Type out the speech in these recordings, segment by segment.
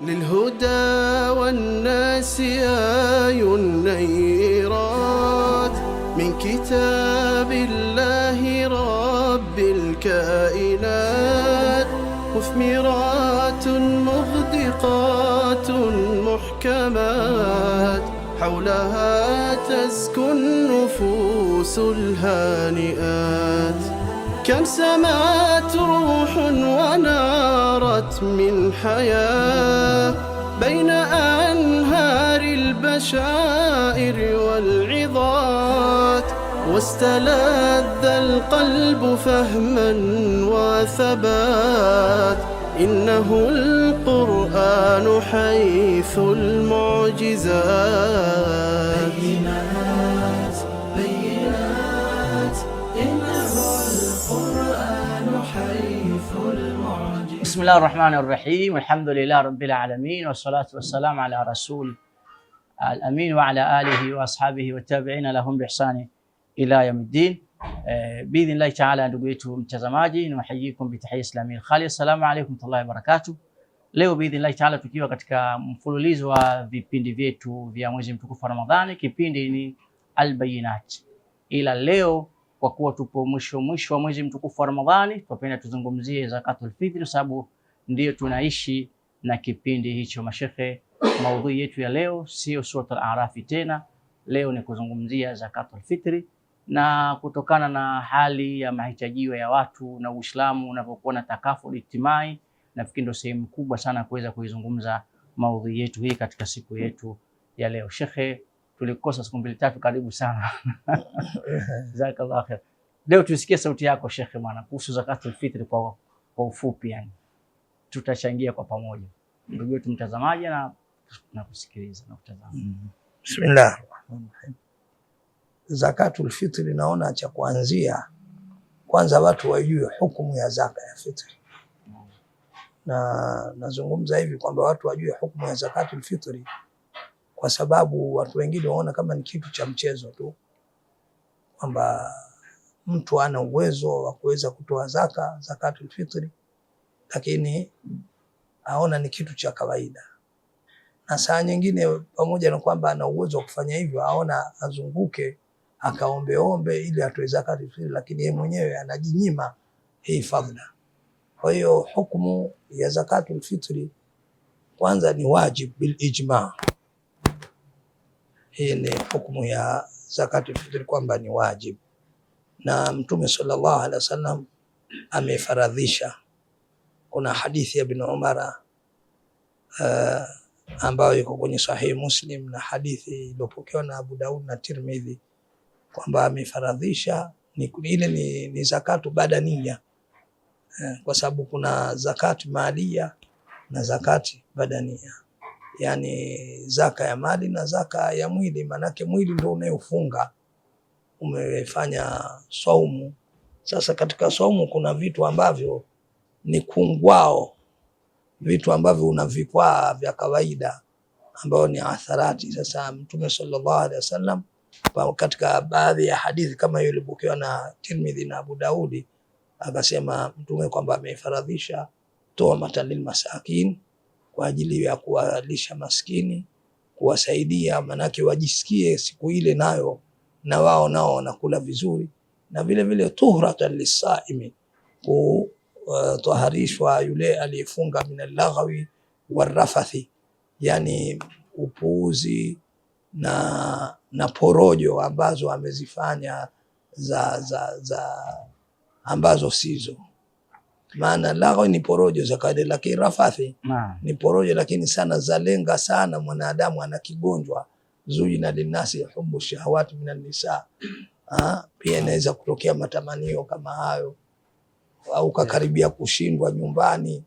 للهدى والناس آي النيرات من كتاب الله رب الكائنات، مثمرات مغدقات محكمات، حولها تزكو النفوس الهانئات. كم سمعت روح ونارت من حياة بين أنهار البشائر والعظات، واستلذ القلب فهما وثبات. إنه القرآن حيث المعجزات. بينات بينات إنه القرآن حيث المعجزات. بسم الله الرحمن الرحيم، والحمد لله رب العالمين، والصلاة والسلام على رسول الأمين وعلى آله وأصحابه والتابعين لهم بإحسان إلى يوم الدين. باذن الله taala, ndugu yetu mtazamaji, niwahayikum bitahiyya islamiyya khali. Assalamu alaykum warahmatullahi wabarakatuh. Leo باذن الله taala tukiwa katika mfululizo wa vipindi vyetu vya mwezi mtukufu wa Ramadhani, kipindi ni Al-Bayinat. Ila leo kwa kuwa tupo mwisho wa mwezi mtukufu wa Ramadhani, tunapenda tuzungumzie zakatul fitr, sababu ndio tunaishi na kipindi hicho. Mashekhe, maudhui yetu ya leo sio sura al-A'raf tena, leo ni kuzungumzia zakatul fitri, na kutokana na hali ya mahitajio ya watu na Uislamu unapokuwa na takaful ijtimai, nafikiri ndio sehemu kubwa sana kuweza kuizungumza maudhui yetu hii katika siku yetu ya leo. Shekhe, tulikosa siku mbili tatu, karibu sana. Jazakallahu khair. Leo tusikie sauti yako Shekhe bwana, kuhusu zakatul fitri kwa ufupi, yani tutachangia kwa pamoja, ndugu yetu mtazamaji na kusikiliza na kutazama. Bismillah. Zakatul fitri, naona cha kuanzia kwanza watu wajue hukumu ya zaka ya fitri. Na nazungumza hivi kwamba watu wajue hukumu ya zakatul fitri kwa sababu watu wengine waona kama ni kitu cha mchezo tu, kwamba mtu ana uwezo wa kuweza kutoa zakatul fitri, lakini aona ni kitu cha kawaida. Na saa nyingine pamoja na kwamba ana uwezo wa kufanya hivyo, aona azunguke akaombeombe ili atoe zakatul fitri, lakini yeye mwenyewe anajinyima hii fadhila. Kwa hiyo hukumu ya zakatul fitri kwanza ni wajib bil ijma. Hii ni hukumu ya zakatul fitri kwamba ni wajib, na Mtume sallallahu alaihi wasallam amefaradhisha. Kuna hadithi ya Ibn Umar ambayo iko kwenye Sahih Muslim, na hadithi iliyopokewa na Abu Daud na Tirmidhi kwamba amefaradhisha ile ni zakatu badania, kwa sababu kuna zakati malia na zakati badania, yani zaka ya mali na zaka ya mwili. Manake mwili ndio unayofunga, umefanya saumu. Sasa katika saumu kuna vitu ambavyo ni kungwao, vitu ambavyo unavikwaa vya kawaida ambao ni atharati. Sasa Mtume sallallahu alaihi wasallam katika baadhi ya hadithi kama hiyo iliyopokewa na Tirmidhi na Abu Daudi, akasema Mtume kwamba amefaradhisha toa matalil masakin, kwa ajili ya kuwalisha maskini, kuwasaidia, manake wajisikie siku ile nayo na wao nao wanakula vizuri, na vile vile tuhratan lisaimi, kutaharishwa yule aliyefunga min al-laghawi warafathi, yani upuuzi na porojo ambazo amezifanya za ambazo sizo. Maana laghawi ni porojo zakade, lakini rafathi ni porojo lakini sana zalenga sana mwanadamu, ana kigonjwa zuyina linnasi hubbu shahawati minan nisa. Pia inaweza kutokea matamanio kama hayo, au kakaribia kushindwa nyumbani,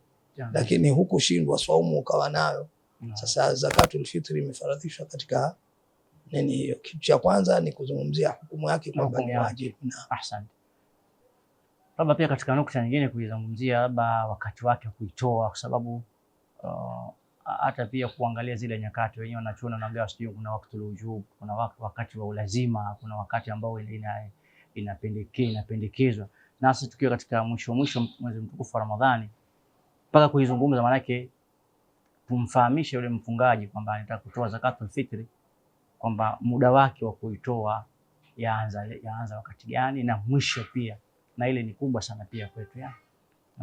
lakini hukushindwa, saumu ukawa nayo. Sasa zakatul fitri imefaradhishwa katika nini hiyo. Kitu cha kwanza ni kuzungumzia hukumu yake kwamba ni wajibu. Ahsan. Labda pia katika nukta nyingine kuizungumzia labda wakati wake kuitoa, kwa sababu hata pia kuangalia zile nyakati wenyewe wanachuona na gawa, sio kuna wakati ujub, kuna wakati wa ulazima, kuna wakati ambao inapendekezwa. Na sasa tukiwa katika mwisho mwezi mtukufu wa Ramadhani, mpaka kuizungumza manake tumfahamishe yule mfungaji kwamba anataka kutoa zakatul fitri, kwamba muda wake wa kuitoa yaanza wakati gani, na mwisho pia, na ile ni kubwa sana pia kwetu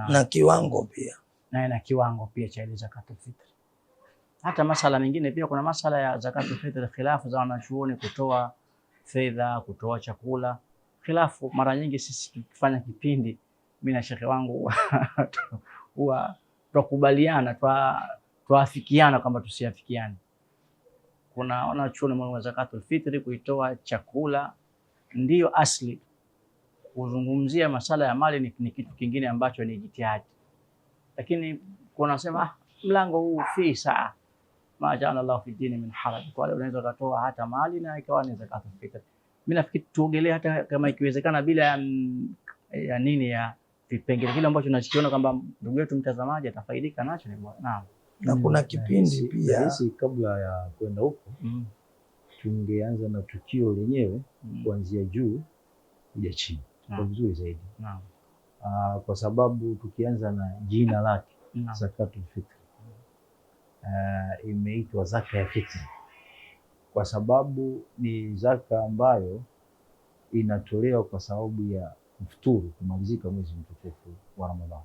na kiwango pia na kiwango pia cha ile zakatul fitri. Hata masala mengine pia, kuna masala ya zakatul fitri, khilafu za wanachuoni, kutoa fedha, kutoa chakula, khilafu. Mara nyingi sisi tukifanya kipindi, mimi na shekhe wangu huwa tukubaliana, tuafikiana kwamba tusiafikiane. Kuna wanachuoni wa zakatul fitri kuitoa chakula ndiyo asli. Kuzungumzia masala ya mali ni kitu kingine ambacho ni jitihadi, lakini kuna sema mlango huu fi saa ma jaala Allah fi dini min haraj, kwa hiyo unaweza kutoa hata mali na ikawa ni zakatul fitr. Mimi nafikiri tuongelee hata kama ikiwezekana bila ya nini ya vipengele kile ambacho tunachiona kwamba ndugu yetu mtazamaji atafaidika nacho. Naam, na kuna kipindi pia sisi kabla ya kwenda huko tungeanza na tukio lenyewe kuanzia juu kuja chini kwa vizuri zaidi. Naam. Kwa sababu tukianza na jina lake zakatul fitr, imeitwa zaka ya fitri kwa sababu ni zaka ambayo inatolewa kwa sababu ya kufuturu, kumalizika mwezi mtukufu wa Ramadhani,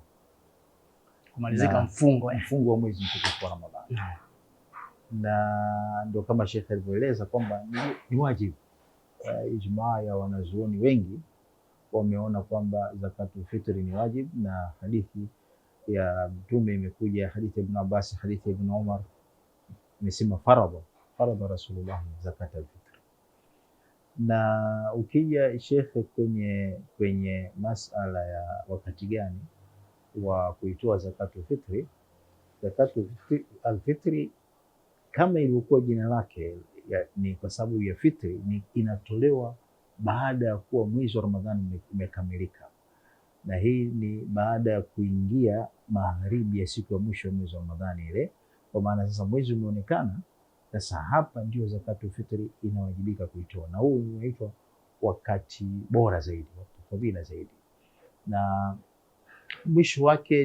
kumalizika mfungo wa mwezi mtukufu wa Ramadhani. Na ndio kama Sheikh alivyoeleza kwamba ni wajibu. Ijmaa ya wanazuoni wengi wameona kwamba zakatul fitri ni wajibu, na hadithi ya Mtume imekuja, hadithi ya Ibn Abbas, hadithi ya Ibn Umar, imesema faradha Rasulullah zakatul fitr. Na ukija Sheikh kwenye masala ya wakati gani wa kuitoa zakatul fitri, zakatul fitri kama ilivyokuwa jina lake ni kwa sababu ya fitri, ni inatolewa baada ya kuwa mwezi wa Ramadhani umekamilika, na hii ni baada ya kuingia magharibi ya siku ya mwisho ya mwezi wa Ramadhani ile. Kwa maana sasa mwezi umeonekana, sasa hapa ndio zakatul fitri inawajibika kuitoa, na huu unaitwa wakati bora zaidi, wakati fadhila zaidi, na mwisho wake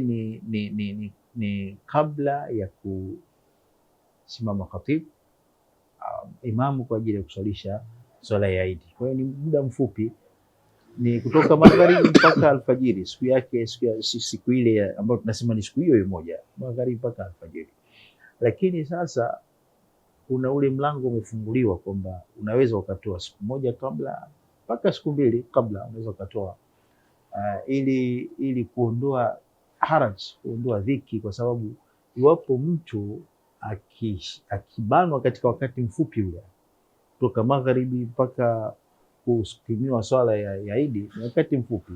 ni kabla ya kusimama khatib imamu kwa ajili ya kuswalisha swala ya Idi. Kwa hiyo ni muda mfupi, ni kutoka magharibi mpaka alfajiri, siku ile ambayo tunasema ni siku hiyo moja, magharibi mpaka alfajiri. Lakini sasa kuna ule mlango umefunguliwa kwamba unaweza ukatoa siku moja kabla mpaka siku mbili kabla, unaweza ukatoa ili kuondoa haraj, kuondoa dhiki, kwa sababu iwapo mtu akibanwa katika wakati mfupi ule kutoka magharibi mpaka kusikimiwa swala ya Idi ni wakati mfupi,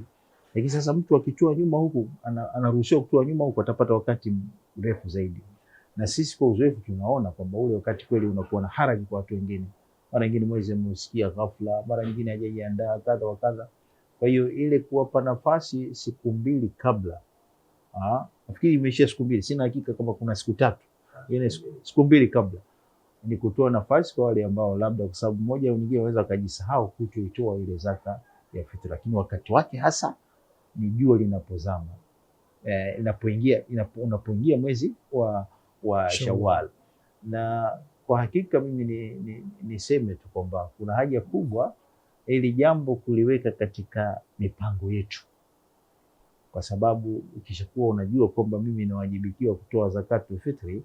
lakini sasa mtu akichua nyuma huku anaruhusiwa kutoa nyuma huku, atapata wakati mrefu zaidi. Na sisi kwa uzoefu tunaona kwamba ule wakati kweli unakuwa na haraji kwa watu wengine. Mara nyingine mwezi ameusikia ghafla, mara nyingine hajajiandaa kadha wa kadha. Kwa hiyo ile kuwapa nafasi siku mbili kabla, nafikiri imeishia siku mbili, sina hakika kama kuna siku tatu, ile siku mbili kabla, ni kutoa nafasi kwa wale ambao labda kwa sababu moja au nyingine waweza wakajisahau kutoitoa ile zaka ya fitri. Lakini wakati wake hasa ni jua linapozama, unapoingia mwezi wa Shawwal. Na kwa hakika mimi niseme tu kwamba kuna haja kubwa ili jambo kuliweka katika mipango yetu, kwa sababu ukishakuwa unajua kwamba mimi nawajibikiwa kutoa zakatul fitri,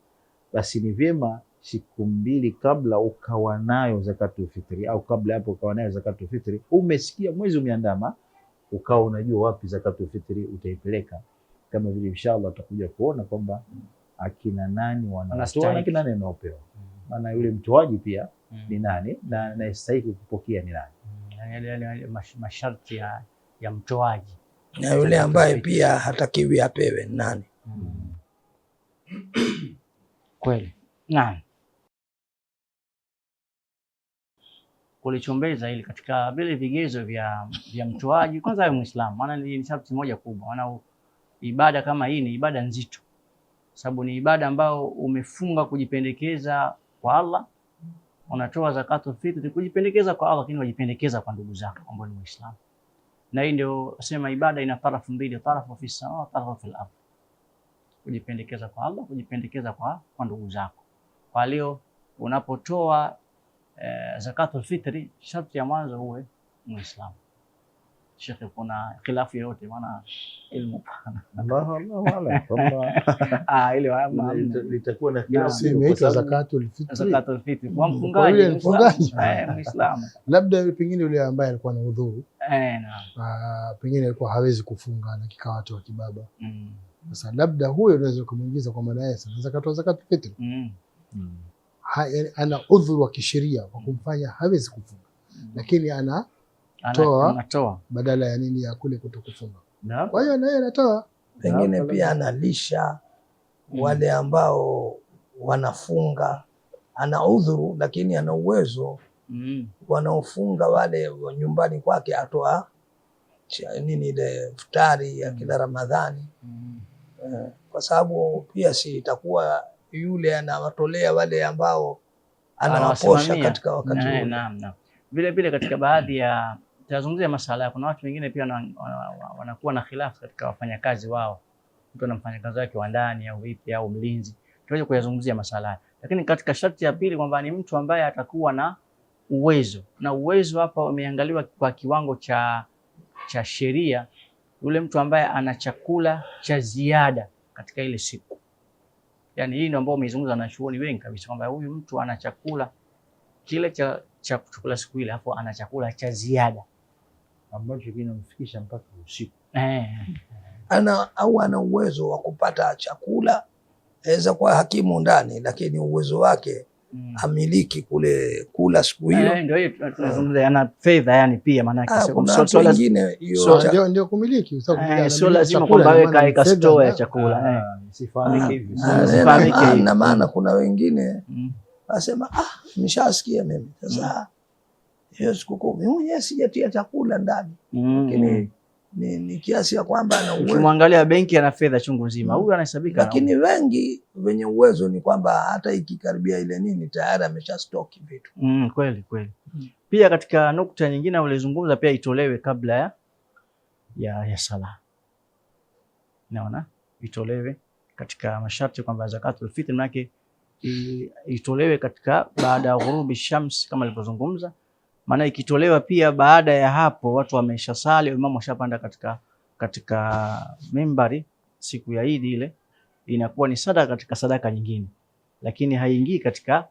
basi ni vyema siku mbili kabla ukawa nayo zakatul fitri, au kabla hapo ukawa nayo zakatul fitri. Umesikia mwezi umeandama, ukawa unajua wapi zakatul fitri utaipeleka, kama vile inshallah tutakuja kuona kwamba akina nani wanatoa na akina nani wanaopewa. Maana yule mtoaji pia ni nani na anastahili kupokea ni nani, yale masharti ya mtoaji, na yule ambaye pia hatakiwi apewe nani. Kweli. Naam, kulichombeza ili katika vile vigezo vya mtoaji, kwanza awe Muislamu, maana ni sharti moja kubwa. Maana ibada kama hii ni ibada nzito, sababu ni ibada ambayo umefunga kujipendekeza kwa Allah. Unatoa zakatul fitri kujipendekeza kwa Allah, lakini wajipendekeza kwa ndugu zako ambao ni Waislamu. Na hii ndio sema ibada ina tarafu mbili, tarafu fi samaa, tarafu fil ardh. kujipendekeza kwa Allah, kujipendekeza kwa ndugu zako. Kwa hiyo unapotoa zakatul fitri, sharti ya mwanzo uwe Muislamu. Sheikh, kuna khilafu yoyote? Maana ilmu Allah litakuwa na khilafu. Imeitwa zakatul fitri. Zakatul fitri kwa mfungaji Muislamu, labda pengine yule ambaye alikuwa na udhuru, naam, pengine alikuwa hawezi kufunga na kikao watu wa kibaba. Sasa labda huyo unaweza kumuingiza kwa maana yake zakatul fitri. Ana udhuru wa kisheria kwa kumfanya hawezi kufunga, lakini anatoa badala ya nini, ya kule kutokufunga. Kwa hiyo naye anatoa, pengine pia analisha wale ambao wanafunga, ana udhuru lakini ana uwezo. Wanaofunga wale nyumbani kwake atoa nini ile iftari ya kila Ramadhani. Kwa sababu pia si itakuwa yule anawatolea wale ambao anawaposha katika wakati huo. Naam. Vile vile katika baadhi ya tazungumzia masala, kuna watu wengine pia wanakuwa na khilafu katika wafanyakazi wao. Mtu ana mfanyakazi wake wa ndani au vipi au mlinzi. Tuweze kuyazungumzia masala. Lakini katika sharti ya pili kwamba ni mtu ambaye atakuwa na uwezo. Na uwezo hapa umeangaliwa kwa kiwango cha sheria, yule mtu ambaye ana chakula cha ziada katika ile siku. Yaani hii ndio ambao umezungumza na chuoni wengi kabisa kwamba huyu mtu ana chakula kile cha chakula siku ile, hapo ana chakula cha ziada ambacho kinamfikisha mpaka usiku. Ana uwezo wa kupata chakula, aweza kuwa hakimu ndani, lakini uwezo wake amiliki kule kula siku hiyo. Ndio hiyo tunazungumza, ana fedha yani pia maana yake sio wengine ndio kumiliki, sio lazima kwamba wewe kaeka store ya chakula. Sifahamiki hivi. Na maana kuna wengine asema nimeshasikia mimi sasa hiyo siku 10 mwenyewe sijatia chakula ndani, lakini ni kiasi ya kwamba ana uwezo. Ukimwangalia benki ana fedha chungu nzima, huyu anahesabika. Lakini wengi wenye uwezo ni kwamba hata ikikaribia ile nini tayari amesha stock vitu. Kweli. Pia katika nukta nyingine ulizungumza pia itolewe kabla ya sala. Naona itolewe katika masharti kwamba zakatul fitr yake itolewe katika baada ya ghurubi shams kama alivyozungumza. Maana ikitolewa pia baada ya hapo watu wameshasali, imamu washapanda katika mimbari siku ya Eid, ile inakuwa ni sadaka katika sadaka nyingine, lakini haingii katika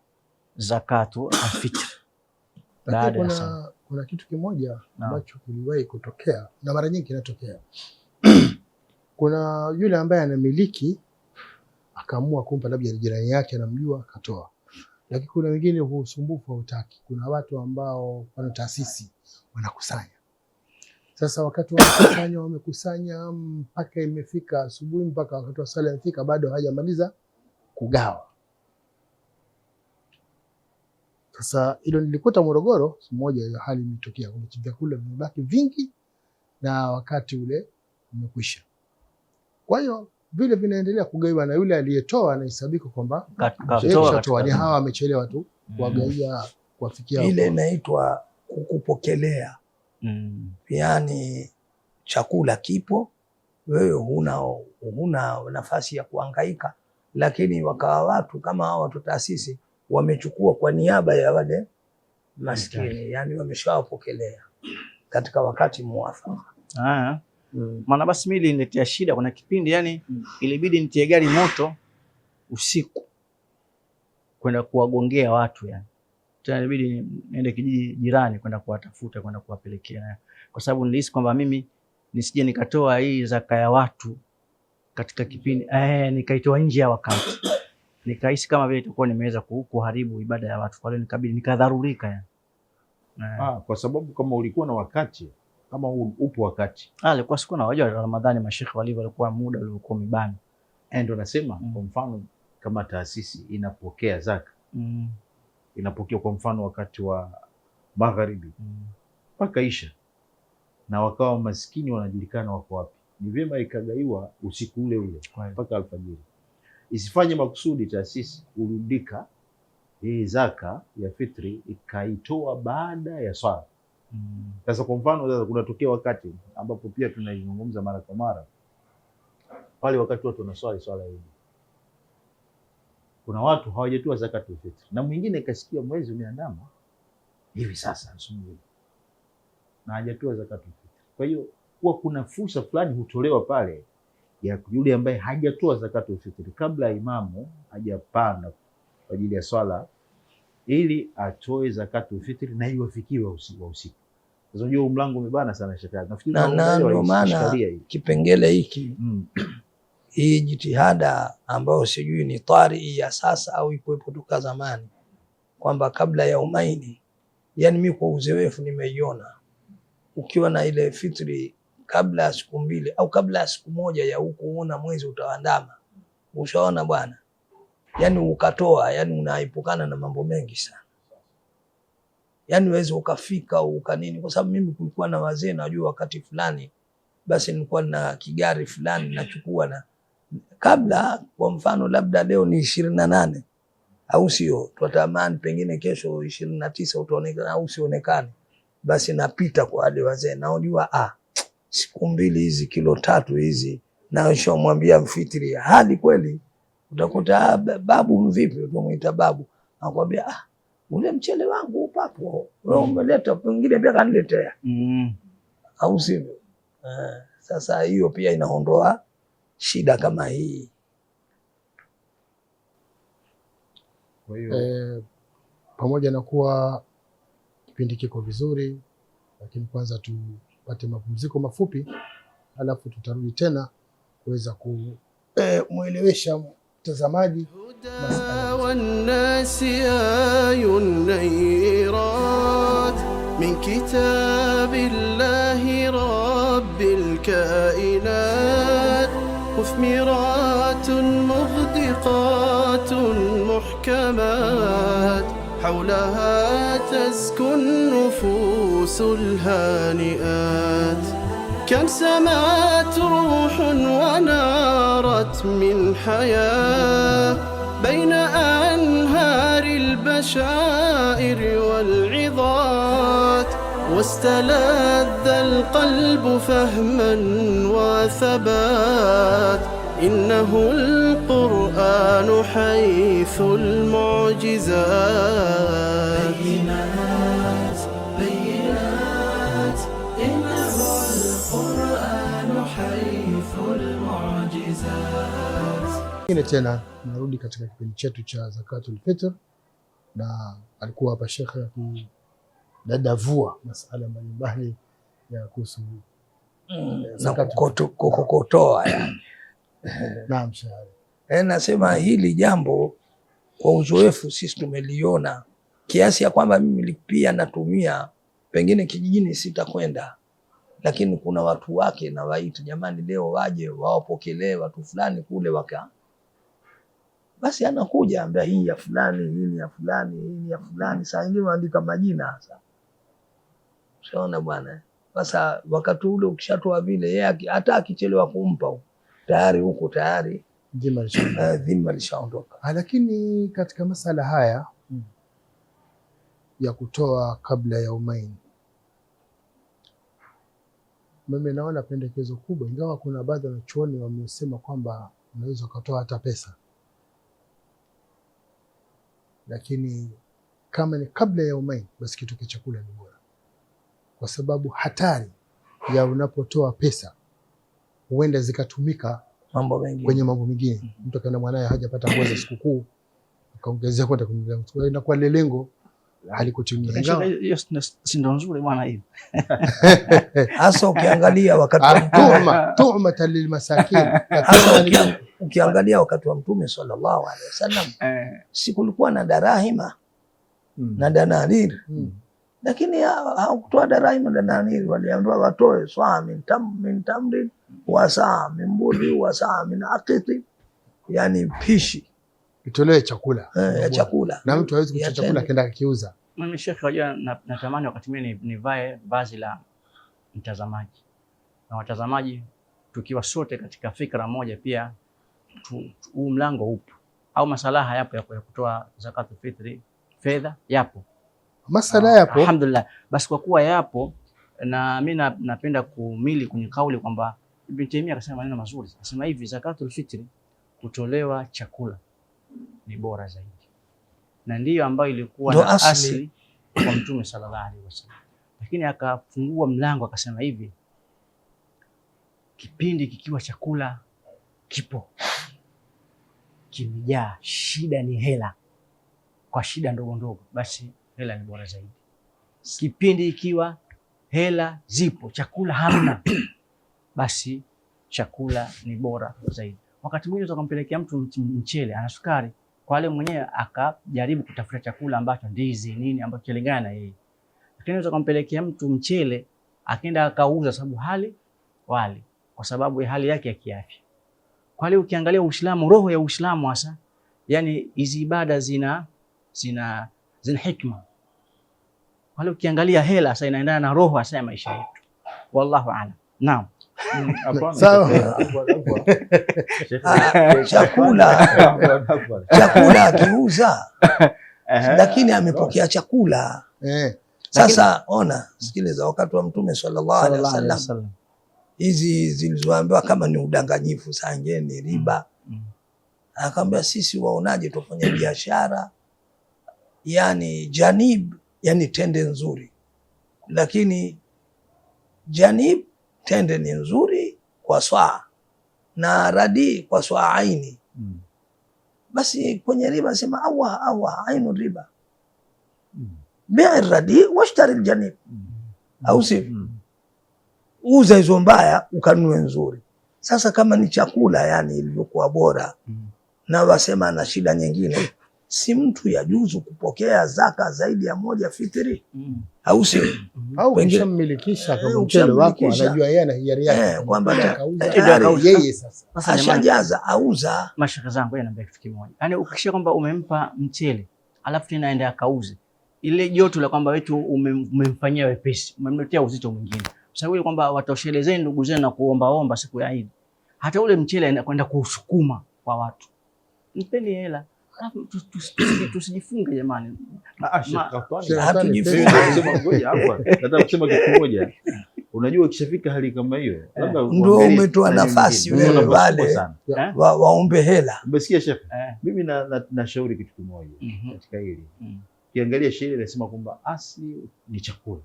zakatu al-fitr. Baada ya sala kuna kitu kimoja ambacho kiliwahi kutokea na mara nyingi kinatokea. Kuna yule ambaye anamiliki akaamua kumpa labda jirani yake anamjua akatoa, lakini kuna wengine usumbufu hautaki. Kuna watu ambao wana taasisi wanakusanya. Sasa wakati wamekusanya mpaka imefika asubuhi, mpaka wakati wa sala imefika, bado hajamaliza kugawa. Sasa hilo nilikuta Morogoro siku moja, hiyo hali imetokea. Kuna vyakula vimebaki vingi na wakati ule umekwisha. Kwa hiyo vile vinaendelea kugawiwa na yule aliyetoa anahesabika kwamba katoa, ni hawa amechelewa tu kuwagaia kuwafikia. Ile inaitwa kukupokelea. Yaani chakula kipo, wewe huna nafasi ya kuhangaika, lakini wakawa watu kama hao watu taasisi wamechukua kwa niaba ya wale maskini, yani wameshawapokelea katika wakati muafaka. Maana basi mimi iliniletea shida. Kuna kipindi yani ilibidi nitie gari moto usiku kwenda kuwagongea watu yani. Tena ilibidi niende kijiji jirani kwenda kuwatafuta, kwenda kuwapelekea, kwa sababu nilihisi kwamba mimi nisije nikatoa hii zaka ya watu katika kipindi nikaitoa nje ya wakati, nikahisi kama vile itakuwa nimeweza kuharibu ibada ya watu. Kwa hiyo nikabidi nikadharurika yani. Kwa sababu kama ulikuwa na wakati kama upo wakati alikuwa siku na wajua Ramadhani mashekhi walikuwa muda uliokuwa mibani. Ndio nasema kwa mfano kama taasisi inapokea zaka inapokea kwa mfano wakati wa magharibi mpaka isha, na wakawa maskini wanajulikana wako wapi, ni vyema ikagaiwa usiku ule ule mpaka alfajiri. Isifanye makusudi taasisi urudika hii zaka ya fitri ikaitoa baada ya swala. Sasa kwa mfano sasa kunatokea wakati ambapo pia tunaizungumza mara kwa mara, pale wakati watu wanaswali swala hili, kuna watu hawajatoa zakatul fitr, na mwingine kasikia mwezi umeandama hivi sasa asubuhi na hajatoa zakatul fitr. Kwa hiyo huwa kuna fursa fulani hutolewa pale ya yule ambaye hajatoa zakatul fitr kabla imamu hajapanda kwa ajili ya swala, ili atoe zakatul fitr na iwafikiwe wa usiku. Sasa unajua mlango umebana sana shetani. Nafikiri ndio maana kipengele hiki hii jitihada ambayo sijui ni tari ya sasa au ikuwepo toka zamani, kwamba kabla ya umaini, yani mimi kwa uzoefu nimeiona, ukiwa na ile fitri kabla ya siku 2 au kabla ya siku 1 ya huko uona mwezi utaandama, ushaona bwana, yani ukatoa, yani unaepukana na mambo mengi sana, yani uweze ukafika ukanini. Kwa sababu mimi kulikuwa na wazee najua wakati fulani, basi nilikuwa na kigari fulani nachukua, na kabla kwa mfano labda leo ni 28 au sio, tutamani pengine kesho 29 utaonekana au sionekane, basi napita kwa wale wazee na unajua siku 2 hizi kilo 3 hizi, na ushamwambia mfitri hadi kweli utakuta babu mvipi, unamuita babu akwambia ule mchele wangu upapo wewe umeleta, pengine pia kaniletea au sivyo. Sasa hiyo pia inaondoa shida kama hii. Kwa hiyo pamoja na kuwa kipindi kiko vizuri, lakini kwanza tupate mapumziko mafupi, alafu tutarudi tena kuweza kumuelewesha mtazamaji والناس آي النيرات من كتاب الله رب الكائنات، مثمرات مغدقات محكمات، حولها تزكو النفوس الهانئات، كم سمعت روح ونارت من حياة بين أنهار البشائر والعظات، واستلذ القلب فهما وثبات، إنه القرآن حيث المعجزات. بينات إنه القرآن حيث المعجزات. Tena tunarudi katika kipindi chetu cha zakatul fitr, na alikuwa hapa shekhe akidadavua masala mbalimbali ya kuhusu kukotoa. Naam shekhe. Nasema hili jambo kwa uzoefu sisi tumeliona, kiasi ya kwamba mimi pia natumia, pengine kijijini sitakwenda, lakini kuna watu wake na waita, jamani leo waje wawapokelee watu fulani kule, basi anakuja ambia hii ya fulani, hii ya fulani, hii ya fulani. Saa nyingine waandika majina sasa. Unaona bwana? Sasa wakati ule ukishatoa vile, yeye hata akichelewa kumpa tayari huko tayari dhima lishaondoka. Lakini katika masala haya ya kutoa kabla ya umaini, mimi naona pendekezo kubwa, ingawa kuna baadhi ya wanachuoni wamesema kwamba unaweza ukatoa hata pesa, lakini kama ni kabla ya umaini, basi kitu cha chakula ni bora, kwa sababu hatari ya unapotoa pesa huenda zikatumika kwenye mambo mengine. Mtu akaenda mwanae hajapata nguo za sikukuu akaongezea kwenda kununua, inakuwa lengo halikutimia. Hiyo si ndo nzuri bwana hiyo. Hasa ukiangalia wakati tuhmatan lilmasakin, ukiangalia wakati wa Mtume sallallahu alaihi wasallam, si kulikuwa na darahima na dananir, lakini hawakutoa darahima na dananir, waliambiwa watoe saa min tamrin wa saa min buri wa saa min aqiti, yani pishi itolewe chakula ya chakula, na mtu hawezi kuchukua chakula akaenda akiuza. Mimi Sheikh, wajua natamani wakati mimi nivae vazi la mtazamaji, na watazamaji tukiwa sote katika fikra moja, pia huu mlango upo au masalaha yapo ya kutoa zakatul fitri, fedha yapo, masala yapo, alhamdulillah. Basi kwa kuwa yapo, na mimi napenda kumili kwenye kauli kwamba Ibn Taymiyyah akasema maneno mazuri. Anasema hivi, zakatul fitri, kutolewa chakula ni bora zaidi, na ndiyo ambayo ilikuwa na asli kwa Mtume sallallahu alaihi wasallam. Lakini akafungua mlango akasema hivi, kipindi kikiwa chakula kipo kimejaa, shida ni hela, kwa shida ndogo ndogo, basi hela ni bora zaidi. Kipindi ikiwa hela zipo, chakula hamna, basi chakula ni bora zaidi. Wakati mwingine tukampelekea mtu mchele ana sukari, kwa wale mwenyewe akajaribu kutafuta chakula ambacho ndizi nini ambacho kilingana na yeye. Lakini tukampelekea mtu mchele akaenda akauza, sababu hali wali, kwa sababu ya hali yake ya kiafya. Kwa hiyo ukiangalia Uislamu, roho ya Uislamu hasa, yani hizi ibada zina hikma. Kwa hiyo ukiangalia hela sasa inaendana na roho hasa ya maisha yetu. Wallahu a'lam. Naam. Chakula akiuza lakini amepokea chakula. Sasa ona, sikiliza, wakati wa Mtume sallallahu alaihi wasallam hizi zilizoambiwa kama ni udanganyifu, sange ni riba, akamwambia sisi waonaje tufanye biashara, yani janib, yani tende nzuri, lakini janib tende ni nzuri kwa swaa na radi kwa swaa aini. Basi kwenye riba sema awa ainu riba, bi'a radi washtari aljanib, au si uza hizo mbaya ukanunue nzuri. Sasa kama ni chakula yani ilivyokuwa bora, na wasema na shida nyingine, si mtu yajuzu kupokea zaka zaidi ya moja fitri, au si? Au ukishammilikisha kama mchele wako anajua yeye ana hiari yake kwamba yeye sasa ashajaza auza. Mashaka zangu yeye anambia kitu kimoja, yani ukishia kwamba umempa mchele alafu tena aende akauze, ile joto la kwamba wetu umemfanyia wepesi, umemletea uzito mwingine. Sasa ile kwamba watoshelezeni ndugu zenu na kuomba siku ya Eid, hata ule mchele anakwenda kusukuma kwa watu, mpeni hela. Tusijifunge jamani. Nataka kusema kitu kimoja. Unajua ukishafika hali kama hiyo, labda ndio umetoa nafasi wewe wale waombe hela. Umesikia Sheikh? Mimi nashauri kitu kimoja katika hili. Kiangalia sheria inasema kwamba asli ni chakula.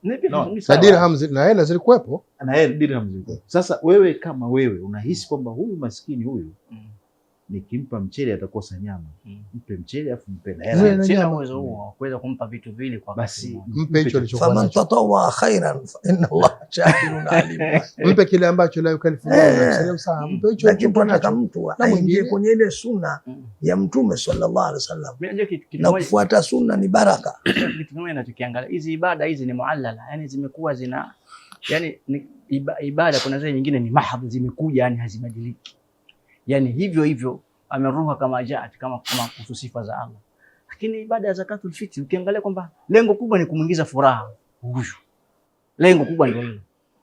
Na dirham na hela zilikuwepo. Na hela dirham zilikuwepo. Sasa wewe kama wewe unahisi kwamba huyu maskini huyu nikimpa mchele atakosa nyama, mpe mchele afu mpe na hela. Sina uwezo huo kuweza kumpa vitu vile kwa basi mpe hicho alichokuwa. Faman tatawwa khairan fa inna Allah shakirun alim. Mpe kile ambacho la yukalifu Mungu sawa, mpe hicho alichokuwa. Mtu aingie kwenye ile sunna ya Mtume sallallahu alaihi wasallam, na kufuata sunna ni baraka. Kitu kingine ninachokiangalia, hizi ibada hizi ni muallala, yani zimekuwa zina, yani ibada kuna zile nyingine ni mahadhi zimekuja, yani hazibadiliki, yani hivyo ameruha kama jaat, kama kuhusu sifa za Allah. Lakini ibada ya zakatul fitri ukiangalia kwamba lengo kubwa ni kumuingiza furaha huyu, lengo kubwa ndio hilo.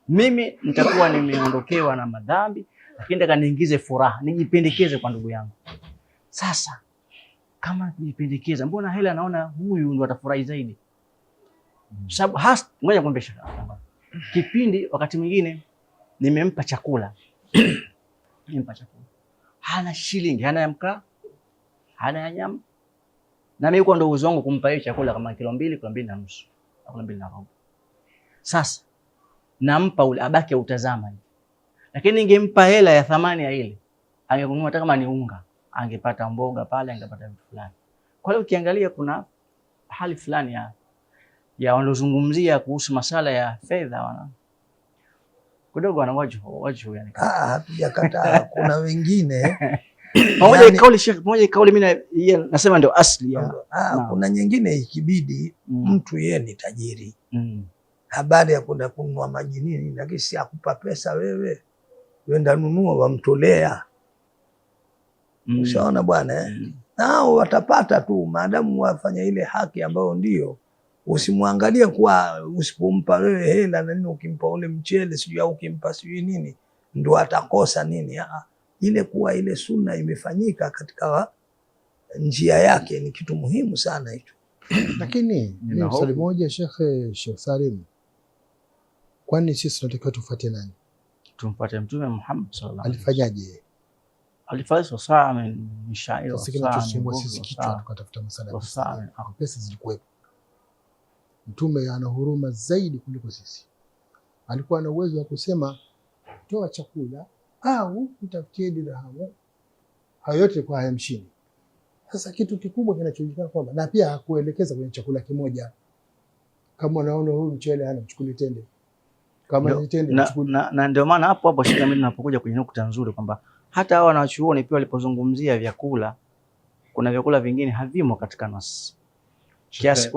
Mimi nitakuwa nimeondokewa na madhambi, lakini nataka niingize furaha, nijipendekeze kwa ndugu yangu. Sasa kama nijipendekeza, mbona hela naona huyu ndio atafurahi zaidi? Sababu ngoja kuambia kipindi wakati mwingine nimempa chakula hana shilingi, hana mkaa, hana nyama, na mimi kwa ndo uwezo wangu kumpa hiyo chakula kama kilo 2, kilo 2 na nusu, kilo 2 na robo. Sasa nampa ule abaki utazama hivi, lakini ningempa hela ya thamani ya ile, angekununua hata kama ni unga, angepata mboga pale, angepata vitu fulani. Kwa hiyo ukiangalia kuna hali fulani ya wanazungumzia kuhusu masala ya fedha wana kidogo wana wajhu yani. Hatujakataa. Kuna wengine pamoja kauli Sheikh, pamoja kauli mimi nasema ndio asli ya. Kuna nyingine ikibidi mtu yeye ni tajiri, habari ya kwenda kununua maji nini, lakini si akupa pesa wewe, wenda nunua wamtolea. Ushaona bwana nao watapata tu, maadamu wafanya ile haki ambayo ndio. Usimwangalie kwa usipompa wewe hela na nini, ukimpa ule mchele sijui au ukimpa sijui nini ndio atakosa nini. Ile kuwa ile sunna imefanyika katika njia yake ni kitu muhimu sana hicho. Lakini ni swali moja Sheikh Salim, kwani sisi tunatakiwa tufuate nani? tumpate Mtume Muhammad sallallahu alaihi wasallam. Alifanyaje? Alifanya saa min shairi. Sasa kinachosumbua sisi kichwa, tukatafuta masala ya pesa zilikuwepo. Mtume ana huruma zaidi kuliko sisi. Alikuwa na uwezo wa kusema toa chakula au utafutie dirhamu, hayo yote kwa hayamshini. Sasa kitu kikubwa kinachojulikana kwamba, na pia hakuelekeza kwenye chakula kimoja. Kama unaona huyu mchele hana, mchukuli tende. Kama ni tende mchukuli. Na ndio maana hapo shida mimi ninapokuja kwenye nukta nzuri kwamba hata hao wanachuoni pia walipozungumzia vyakula, kuna vyakula vingine havimo katika nasi. Kiasi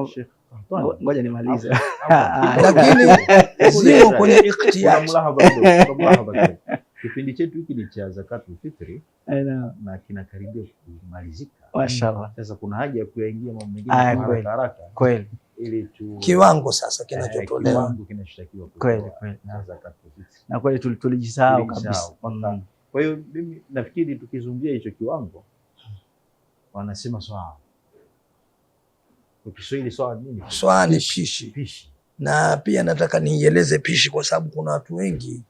ngoja nimalize. Lakini zimo kwenye ikhtiyari. Kipindi chetu hiki ni cha zakatul fitri na kinakaribia kumalizika. Mashaallah. Sasa kuna haja ya kuingia mambo mengine haraka kweli, ili kiwango sasa kinachotolewa, kiwango kinachotakiwa kweli na zakatul fitri. Na kweli tulijisahau kabisa. Kwa hiyo mimi nafikiri tukizungumzia hicho kiwango, wanasema swaa. Kwa Kiswahili swaa nini? Swaa ni pishi. Na pia nataka nieleze pishi kwa sababu kuna watu wengi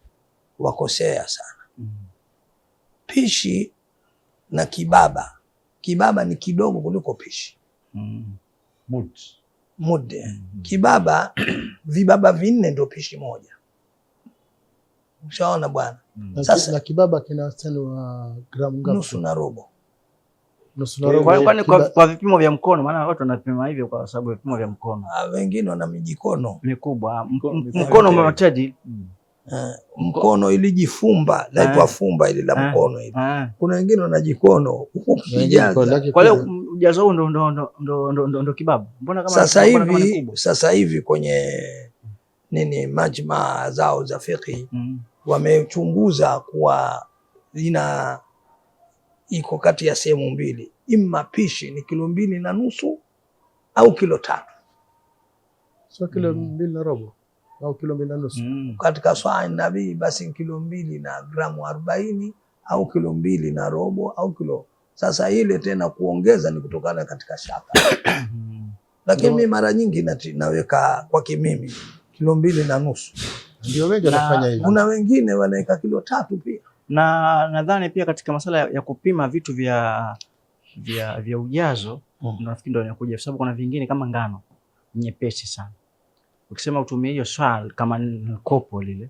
wakosea sana. Pishi na kibaba. Kibaba ni kidogo kuliko pishi. Mude. Kibaba vibaba 4 ndio pishi moja. Ushaona bwana? Sasa na kibaba kina wastani wa gramu ngapi? Nusu na robo. Kwani kwa vipimo vya mkono, maana watu wanapima hivyo kwa sababu vipimo vya mkono. Wengine wana mijikono mikubwa. Mkono umetedi. Mkono ilijifumba, laitwa fumba ile la mkono ile. Kuna wengine wana jikono huko kijaza. Kwa hiyo ujazo ndo kibaba. Mbona kama sasa hivi kwenye nini majma zao za fiqh wamechunguza kuwa iko kati ya sehemu mbili, imma pishi ni kilo 2.5 au kilo 3. Sio kilo 2 na robo au kilo 2.5. Katika swaa nabii basi kilo 2 na gramu 40 au kilo 2 na robo au kilo. Sasa ile tena kuongeza ni kutokana katika shaka. Lakini mimi mara nyingi naweka kwa kimimi kilo 2.5. Ndio wengi wanafanya hivyo. Kuna wengine wanaweka kilo 3 pia. Na nadhani pia katika masuala ya kupima vitu vya ujazo, nafikiri ndio inakuja, sababu kuna vingine kama ngano nyepesi sana. Ukisema utumie hiyo swal kama kopo lile,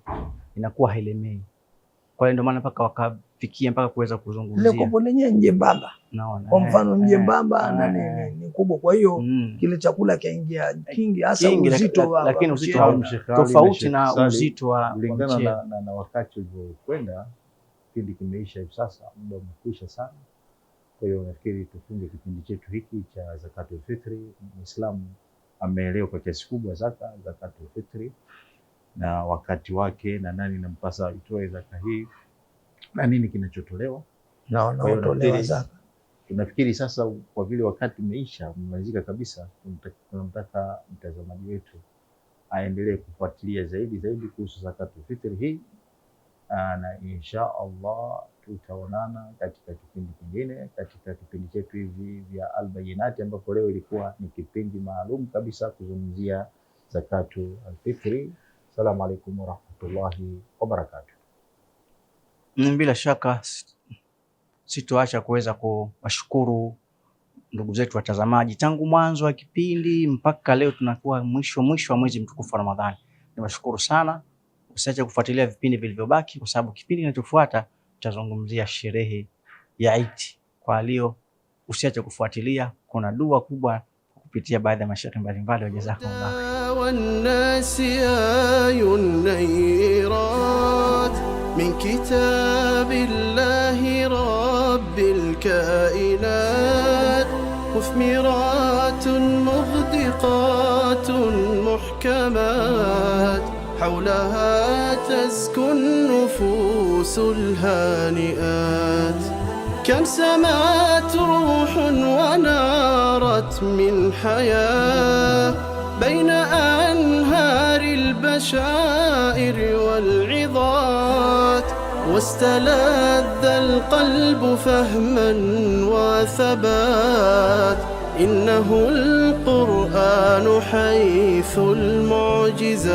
inakuwa hailemei. Kwa hiyo ndio maana mpaka wakafikia mpaka kuweza kuzungumzia. Ile kopo lenyewe njembamba. Naona. Kwa mfano njembamba na ni kubwa, kwa hiyo kile chakula kaingia kingi, hasa uzito lakini uzito tofauti na uzito wa kulingana na wakati uliokwenda. Kipindi kimeisha hivi sasa, muda umekwisha sana. Kwa hiyo nafikiri tufunge kipindi chetu hiki cha zakatul fitri. Muislamu ameelewa kwa kiasi kubwa zakatul fitri na wakati wake na nani nampasa itoe zaka hii na nini kinachotolewa na wanaotolewa zaka. Tunafikiri sasa kwa vile wakati umeisha, umemalizika kabisa, tunamtaka mtazamaji wetu aendelee kufuatilia zaidi kuhusu zakatul fitri hii, na insha Allah tutaonana katika kipindi kingine, katika kipindi chetu hivi vya Al-Bayinati, ambapo leo ilikuwa ni kipindi maalum kabisa kuzungumzia zakatul fitri. Assalamu alaikum warahmatullahi wabarakatuh. Bila shaka sitoacha kuweza kuwashukuru ndugu zetu watazamaji tangu mwanzo wa kipindi mpaka leo tunakuwa mwisho wa mwezi mtukufu wa Ramadhani. Niwashukuru sana. Usiache kufuatilia vipindi vilivyobaki, kwa sababu kipindi kinachofuata tutazungumzia sherehe ya Eid. Kwa hiyo usiache kufuatilia, kuna dua kubwa kupitia baadhi ya mashaikh mbalimbali. Wajazakumullah والناس آي النيرات من كتاب الله رب الكائنات مثمرات مغدقات محكمات حولها تزكو النفوس الهانئات كم سمعت روح ونارت من حياة بين أنهار البشائر والعظات واستلذ القلب فهما وثبات إنه القرآن حيث المعجزات